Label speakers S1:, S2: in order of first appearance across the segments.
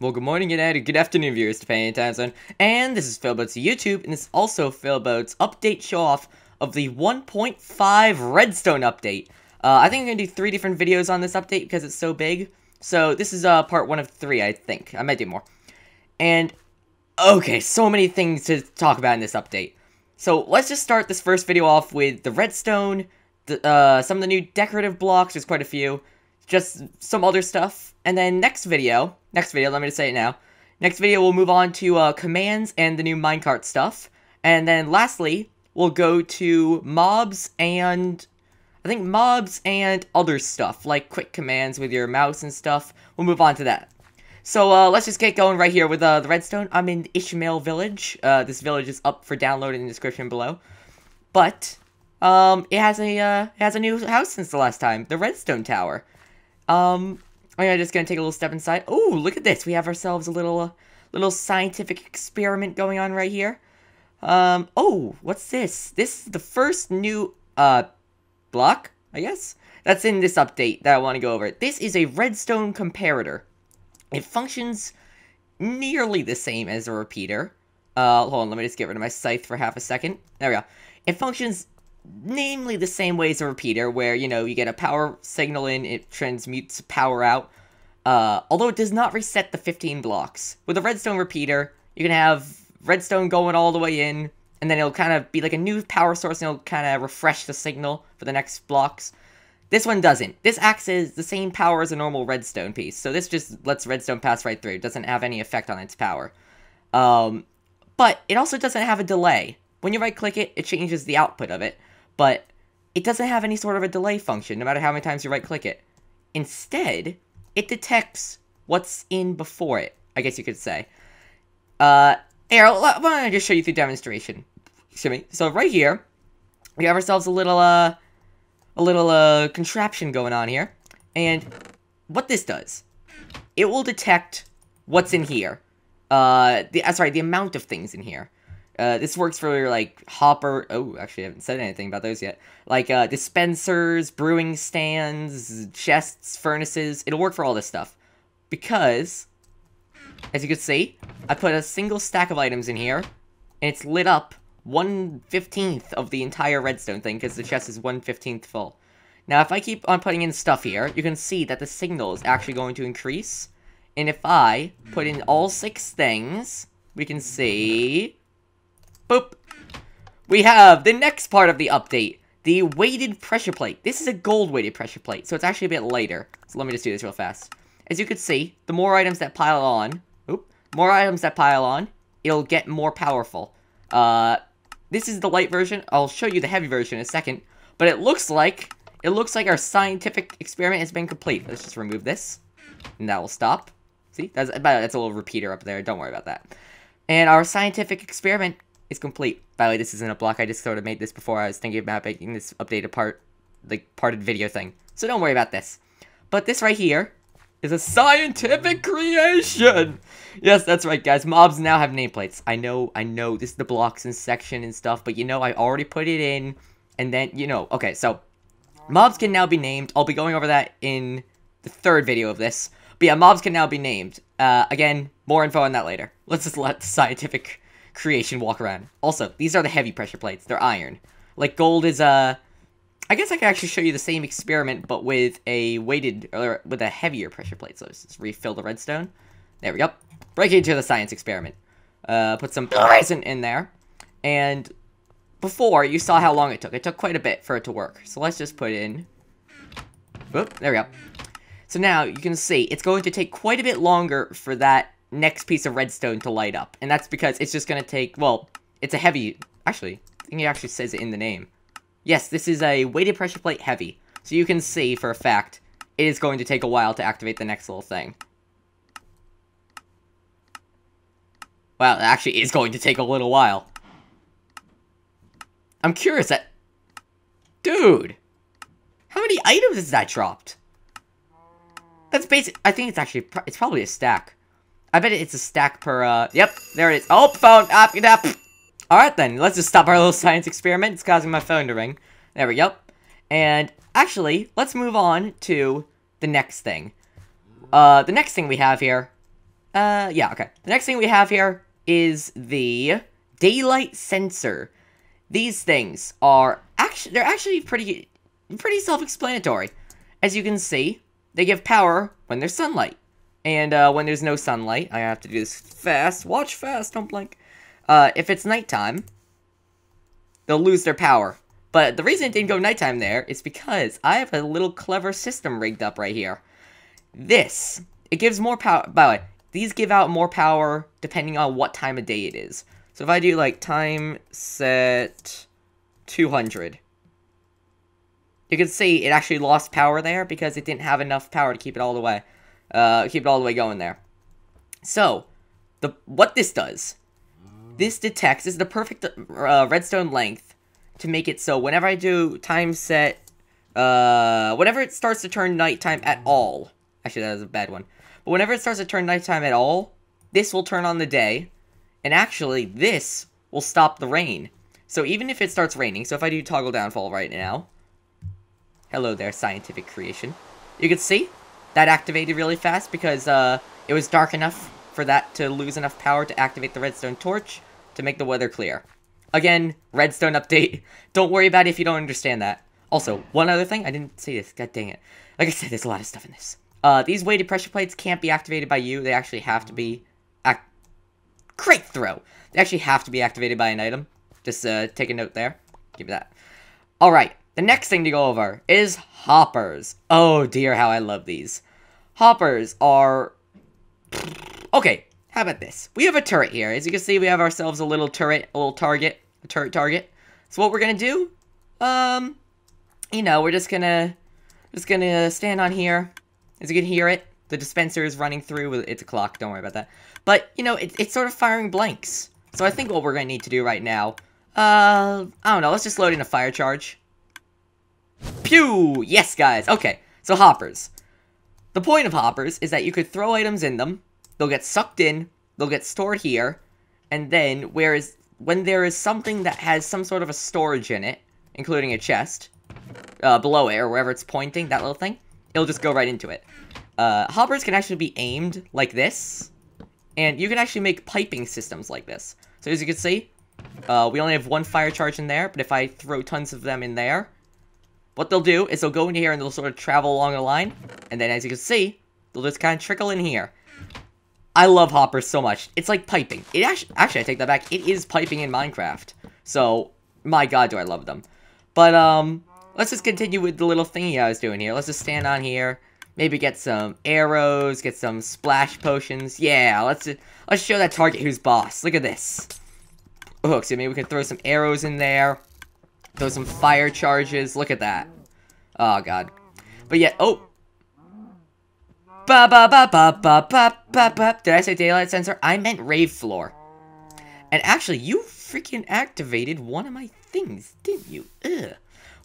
S1: Well, good morning, good afternoon, viewers, depending on time zone. And this is Fanboat's YouTube, and this is also Fanboat's update show-off of the 1.5 Redstone update. I think I'm going to do 3 different videos on this update because it's so big. So this is part 1 of 3, I think. I might do more. And, okay, so many things to talk about in this update. So let's just start this first video off with the Redstone, some of the new decorative blocks, there's quite a few, just some other stuff. And then next video, let me just say it now. Next video, we'll move on to commands and the new minecart stuff. And then lastly, we'll go to mobs and, I think mobs and other stuff, like quick commands with your mouse and stuff. We'll move on to that. So let's just get going right here with the redstone. I'm in Ishmael Village. This village is up for download in the description below. But it has a new house since the last time, the Redstone Tower. I'm just gonna take a little step inside. Oh, look at this! We have ourselves a little scientific experiment going on right here. Oh, what's this? This is the first new block, I guess, that's in this update that I want to go over. This is a redstone comparator. It functions nearly the same as a repeater. Hold on, let me just get rid of my scythe for half a second. There we go. It functions namely the same way as a repeater, where, you know, you get a power signal in, it transmutes power out. Although it does not reset the 15 blocks. With a redstone repeater, you can have redstone going all the way in, and then it'll kind of be like a new power source, and it'll kind of refresh the signal for the next blocks. This one doesn't. This acts as the same power as a normal redstone piece, so this just lets redstone pass right through. It doesn't have any effect on its power. But it also doesn't have a delay. When you right-click it, it changes the output of it, but it doesn't have any sort of a delay function, no matter how many times you right-click it. Instead, it detects what's in before it, I guess you could say. Here, why don't I just show you through demonstration. Excuse me. So right here, we have ourselves a little contraption going on here. And what this does, it will detect what's in here. The amount of things in here. This works for, like, hopper... Oh, actually, I haven't said anything about those yet. Like, dispensers, brewing stands, chests, furnaces. It'll work for all this stuff. Because, as you can see, I put a single stack of items in here, and it's lit up 1/15 of the entire redstone thing, because the chest is 1/15 full. Now, if I keep on putting in stuff here, you can see that the signal is actually going to increase. And if I put in all 6 things, we can see... Boop! We have the next part of the update, the weighted pressure plate. This is a gold-weighted pressure plate, so it's actually a bit lighter. So let me just do this real fast. As you can see, the more items that pile on, it'll get more powerful. This is the light version. I'll show you the heavy version in a second. But it looks like our scientific experiment has been complete. Let's just remove this, and that will stop. See, that's a little repeater up there. Don't worry about that. And our scientific experiment is complete. By the way, this isn't a block. I just sort of made this before. I was thinking about making this updated parted video thing. So don't worry about this. But this right here is a scientific creation! Yes, that's right, guys. Mobs now have nameplates. I know, this is the blocks and section and stuff, but you know, I already put it in, and then, you know, okay, so, mobs can now be named. I'll be going over that in the 3rd video of this. But yeah, mobs can now be named. Again, more info on that later. Let's just let the scientific creation walk around. Also, these are the heavy pressure plates. They're iron. Like, gold is, I guess I can actually show you the same experiment, but with a weighted, or with a heavier pressure plate. So let's just refill the redstone. There we go. Break into the science experiment. Put some resin in there. And before, you saw how long it took. It took quite a bit for it to work. So let's just put in... Whoop, there we go. So now, you can see, it's going to take quite a bit longer for that next piece of redstone to light up. And that's because it's just going to take, well, it's a heavy... Actually, I think it actually says it in the name. Yes, this is a weighted pressure plate heavy. So you can see, for a fact, it is going to take a while to activate the next little thing. Well, it actually is going to take a little while. I'm curious that... Dude! How many items has that dropped? That's basic. I think it's actually... It's probably a stack. I bet it's a stack per, Yep, there it is. Oh, phone! Alright then, let's just stop our little science experiment. It's causing my phone to ring. There we go. And, actually, let's move on to the next thing. The next thing we have here Yeah, okay. The next thing we have here is the daylight sensor. These things are they're actually pretty self-explanatory. As you can see, they give power when there's sunlight. And when there's no sunlight, I have to do this fast. Watch fast, don't blink. If it's nighttime, they'll lose their power. But the reason it didn't go nighttime there is because I have a little clever system rigged up right here. It gives more power. By the way, these give out more power depending on what time of day it is. So if I do like time set 200, you can see it actually lost power there because it didn't have enough power to keep it all the way, going there. So, what this does, this detects, this is the perfect redstone length to make it so whenever I do time set, whenever it starts to turn nighttime at all, actually that was a bad one, but whenever it starts to turn nighttime at all, this will turn on the day, and actually this will stop the rain. So even if it starts raining, so if I do toggle downfall right now, hello there, scientific creation, you can see that activated really fast because it was dark enough for that to lose enough power to activate the redstone torch to make the weather clear. Again, redstone update. Don't worry about it if you don't understand that. Also, one other thing, I didn't say this, god dang it. Like I said, there's a lot of stuff in this. These weighted pressure plates can't be activated by you, they actually have to be... Great throw! They actually have to be activated by an item. Just take a note there. Give me that. Alright, the next thing to go over is hoppers. Oh dear, how I love these. Hoppers are... Okay, how about this? We have a turret here. As you can see, we have ourselves a little turret, a turret target. So what we're gonna do, you know, we're just gonna stand on here. As you can hear it, the dispenser is running through. It's a clock, don't worry about that. But, you know, it's sort of firing blanks. So I think what we're gonna need to do right now, I don't know, let's just load in a fire charge. Pew! Yes, guys! Okay, so hoppers. The point of hoppers is that you could throw items in them, they'll get sucked in, they'll get stored here, and then, when there is something that has some sort of a storage in it, including a chest, below it, or wherever it's pointing, that little thing, it'll just go right into it. Hoppers can actually be aimed like this, and you can actually make piping systems like this. So as you can see, we only have one fire charge in there, but if I throw tons of them in there, what they'll do is they'll go into here and they'll sort of travel along the line, and then as you can see, they'll just kind of trickle in here. I love hoppers so much. It's like piping. It actually, I take that back. It is piping in Minecraft. So, my god, do I love them. But, let's just continue with the little thingy I was doing here. Let's just stand on here. Maybe get some arrows, get some splash potions. Yeah, let's show that target who's boss. Look at this. Oh, so maybe we can throw some arrows in there. Throw some fire charges. Look at that. Oh, god. But yeah, oh. Did I say daylight sensor? I meant rave floor. And actually, you freaking activated one of my things, didn't you? Ugh.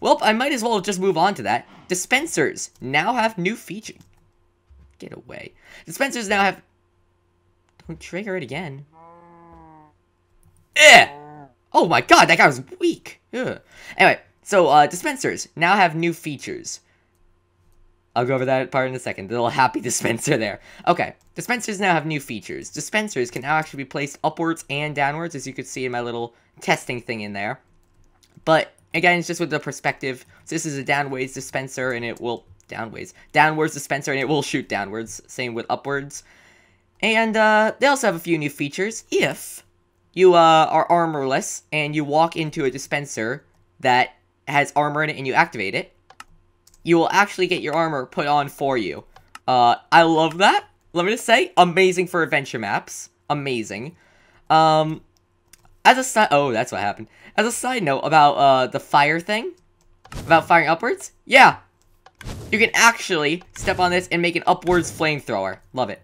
S1: Well, I might as well just move on to that. Dispensers now have new features. Get away. Dispensers now have... Don't trigger it again. Ugh. Oh my god, that guy was weak. Ugh. Anyway, so dispensers now have new features. I'll go over that part in a second. The little happy dispenser there. Okay, dispensers now have new features. Dispensers can now actually be placed upwards and downwards, as you can see in my little testing thing in there. But, again, it's just with the perspective. So this is a downwards dispenser, and it will... Downwards dispenser, and it will shoot downwards. Same with upwards. And, they also have a few new features. If you, are armorless, and you walk into a dispenser that has armor in it, and you activate it, you will actually get your armor put on for you. I love that. Let me just say, amazing for adventure maps. Amazing. As a side... Oh, that's what happened. As a side note about, the fire thing, about firing upwards, yeah. You can actually step on this and make an upwards flamethrower. Love it.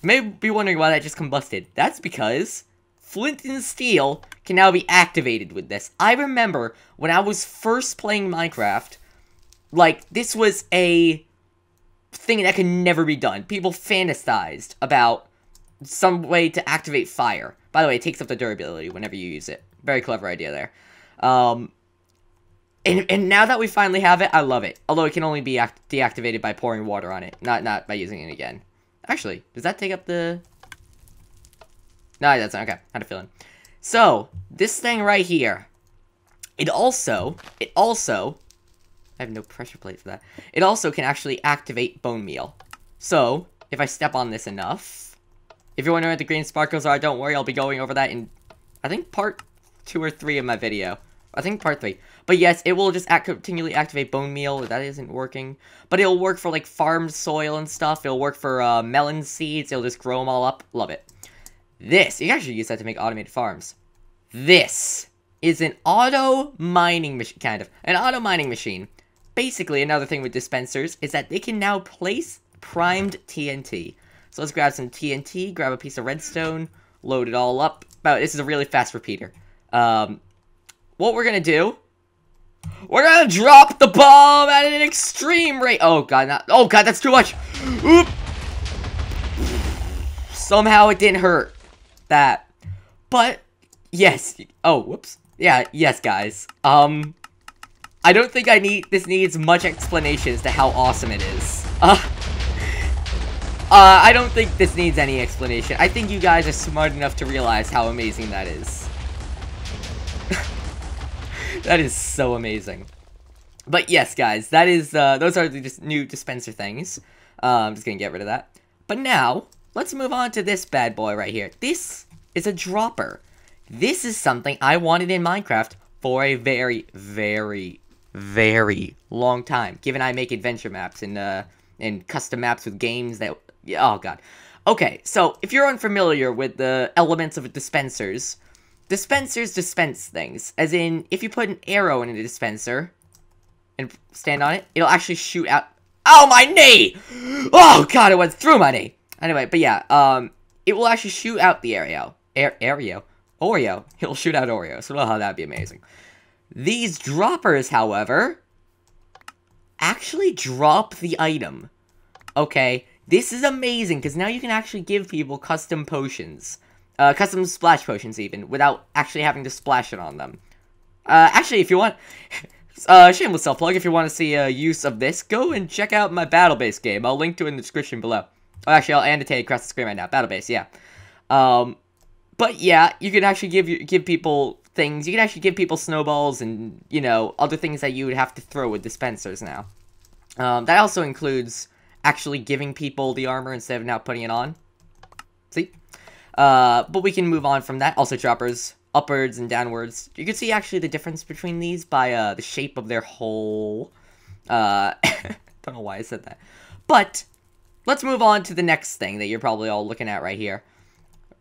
S1: You may be wondering why that just combusted. That's because flint and steel can now be activated with this. I remember when I was first playing Minecraft, like, this was a thing that could never be done. People fantasized about some way to activate fire. By the way, it takes up the durability whenever you use it. Very clever idea there. And now that we finally have it, I love it. Although it can only be deactivated by pouring water on it, not by using it again. Actually, does that take up the... No, it doesn't. Okay, had a feeling. So, this thing right here, it also, I have no pressure plate for that. It also can actually activate bone meal. So, if I step on this enough, if you're wondering what the green sparkles are, don't worry, I'll be going over that in, I think, part 2 or 3 of my video. I think part 3. But yes, it will just continually activate bone meal. That isn't working. But it'll work for, like, farmed soil and stuff. It'll work for melon seeds. It'll just grow them all up. Love it. This, you can actually use that to make automated farms. This is an auto mining machine, kind of. An auto mining machine. Basically, another thing with dispensers is that they can now place primed TNT. So let's grab some TNT, grab a piece of redstone, load it all up. This is a really fast repeater. What we're gonna do, we're gonna drop the bomb at an extreme rate. Oh god, oh god, that's too much. Oop. Somehow it didn't hurt that. But, yes. Oh, whoops. Yeah, yes, guys. I don't think this needs much explanation as to how awesome it is. I don't think this needs any explanation. I think you guys are smart enough to realize how amazing that is. That is so amazing. But yes, guys, that is, those are the new dispenser things. I'm just gonna get rid of that. But now, let's move on to this bad boy right here. This is a dropper. This is something I wanted in Minecraft for a very, very, very long time. Given I make adventure maps and custom maps with games that... Oh, God. Okay, so if you're unfamiliar with the elements of dispensers dispense things. As in, if you put an arrow in a dispenser and stand on it, it'll actually shoot out... Oh, my knee! Oh, God, it went through my knee! Anyway, but yeah, it will actually shoot out the Oreo. It'll shoot out Oreo, so oh, that'd be amazing. These droppers, however, actually drop the item. Okay, this is amazing, because now you can actually give people custom potions. Custom splash potions, even, without actually having to splash it on them. Actually, if you want... shameless self-plug, if you want to see a use of this, go and check out my BattleBase game. I'll link to it in the description below. Oh, actually, I'll annotate across the screen right now. BattleBase, yeah. But yeah, you can actually give people things. You can actually give people snowballs and, you know, other things that you would have to throw with dispensers now. That also includes actually giving people the armor instead of now putting it on. See? But we can move on from that. Also, droppers, upwards and downwards. You can see actually the difference between these by the shape of their hole. Don't know why I said that. But let's move on to the next thing that you're probably all looking at right here.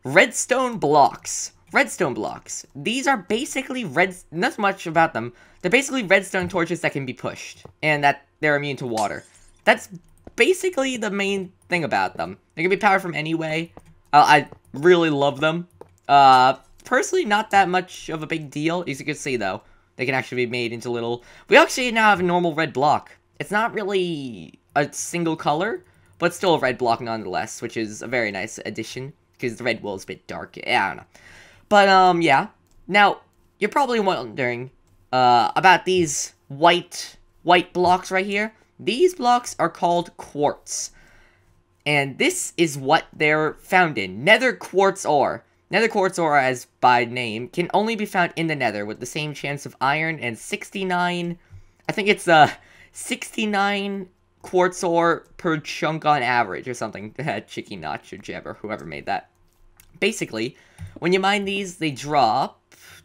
S1: Redstone blocks. Redstone blocks. These are basically not much about them. They're basically redstone torches that can be pushed. And that they're immune to water. That's basically the main thing about them. They can be powered from any way. I really love them. Personally, not that much of a big deal. As you can see, though, they can actually be made into little... We actually now have a normal red block. It's not really a single color, but still a red block nonetheless, which is a very nice addition. Because the red wool is a bit dark. Yeah, I don't know. But, yeah. Now, you're probably wondering about these white blocks right here. These blocks are called quartz. And this is what they're found in. Nether quartz ore. Nether quartz ore, as by name, can only be found in the nether with the same chance of iron and 69... I think it's, 69 quartz ore per chunk on average or something. Chicky Notch or Jeb or whoever made that. Basically, when you mine these, they drop...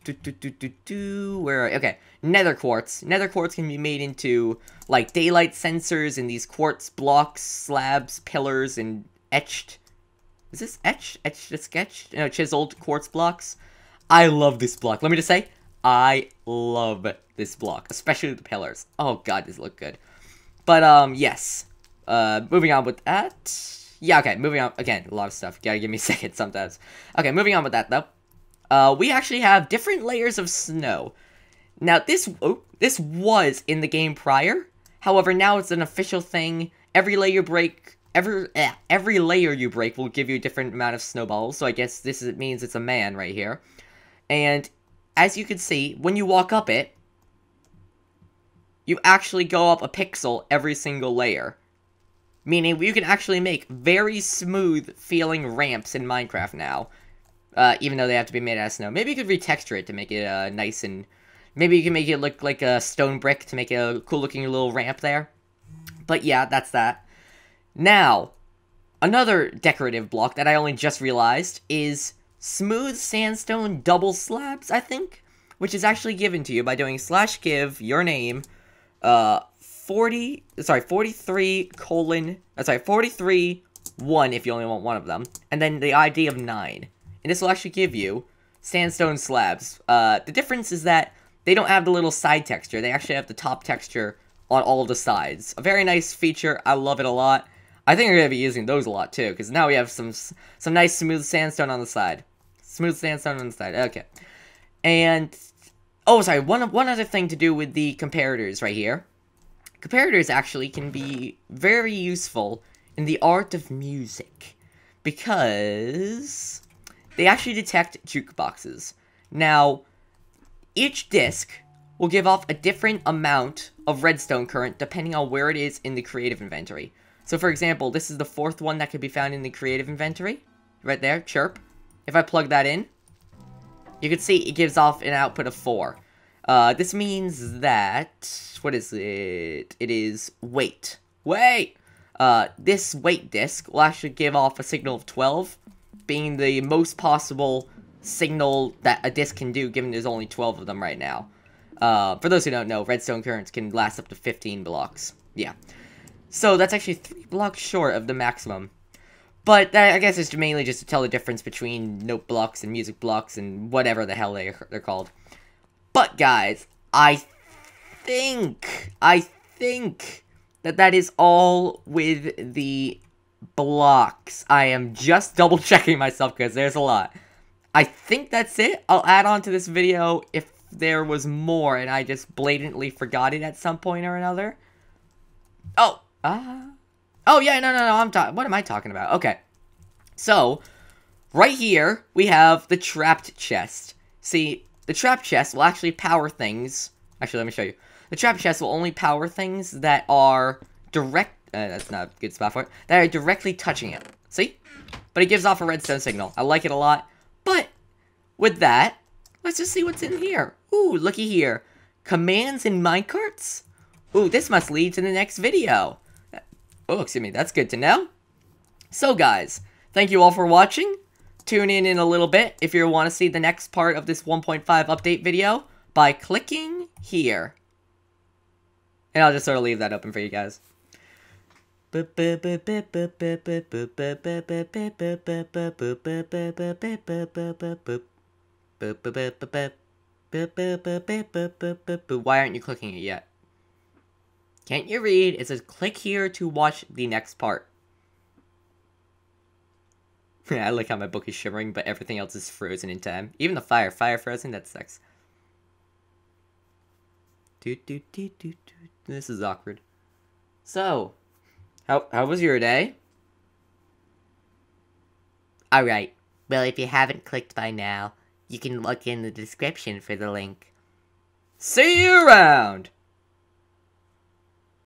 S1: Okay, nether quartz. Nether quartz can be made into, like, daylight sensors and these quartz blocks, slabs, pillars, and etched... Is this etched? Etched to sketched? No, chiseled quartz blocks. I love this block. Let me just say, I love this block. Especially the pillars. Oh, God, does it look good. But, yes. Moving on with that. Yeah, okay, moving on. Again, a lot of stuff. Gotta give me a second sometimes. Okay, moving on with that, though. We actually have different layers of snow. Now, this was in the game prior. However, now it's an official thing. Every layer you break will give you a different amount of snowballs. So I guess means it's a man right here. And as you can see, when you walk up it, you actually go up a pixel every single layer. Meaning you can actually make very smooth feeling ramps in Minecraft now. even though they have to be made out of snow. Maybe you could retexture it to make it nice, and maybe you can make it look like a stone brick to make it a cool-looking little ramp there. But yeah, that's that. Now, another decorative block that I only just realized is smooth sandstone double slabs, I think, which is actually given to you by doing /give your name, 43 1 if you only want one of them, and then the ID of 9. And this will actually give you sandstone slabs. The difference is that they don't have the little side texture. They actually have the top texture on all of the sides. A very nice feature. I love it a lot. I think we're going to be using those a lot too, because now we have some nice smooth sandstone on the side. Smooth sandstone on the side. Okay. And, oh, sorry, one other thing to do with the comparators right here. Comparators actually can be very useful in the art of music, because they actually detect jukeboxes. Now, each disc will give off a different amount of redstone current depending on where it is in the creative inventory. So, for example, this is the 4th one that can be found in the creative inventory. Right there, chirp. If I plug that in, you can see it gives off an output of 4. This means that, what is it? It is weight. Wait! This weight disc will actually give off a signal of 12, being the most possible signal that a disc can do, given there's only 12 of them right now. For those who don't know, redstone currents can last up to 15 blocks. Yeah. So that's actually 3 blocks short of the maximum. But that, I guess, is mainly just to tell the difference between note blocks and music blocks and whatever the hell they're called. But guys, I think that is all with the blocks. I am just double checking myself because there's a lot. I think that's it. I'll add on to this video if there was more and I just blatantly forgot it at some point or another. Oh, oh yeah, no, what am I talking about? Okay, so, right here, we have the trapped chest. See, the trapped chest will actually power things. Actually, let me show you. The trapped chest will only power things that are that's not a good spot for it, that are directly touching it. See? But it gives off a redstone signal. I like it a lot. But, with that, let's just see what's in here. Ooh, looky here. Commands in minecarts? Ooh, this must lead to the next video. Oh, excuse me, that's good to know. So, guys, thank you all for watching. Tune in a little bit if you want to see the next part of this 1.5 update video by clicking here. And I'll just sort of leave that open for you guys. Why aren't you clicking it yet? Can't you read? It says click here to watch the next part. I like how my book is shimmering, but everything else is frozen in time. Even the fire frozen, that sucks. This is awkward. So, how was your day? Alright, well if you haven't clicked by now, you can look in the description for the link. See you around!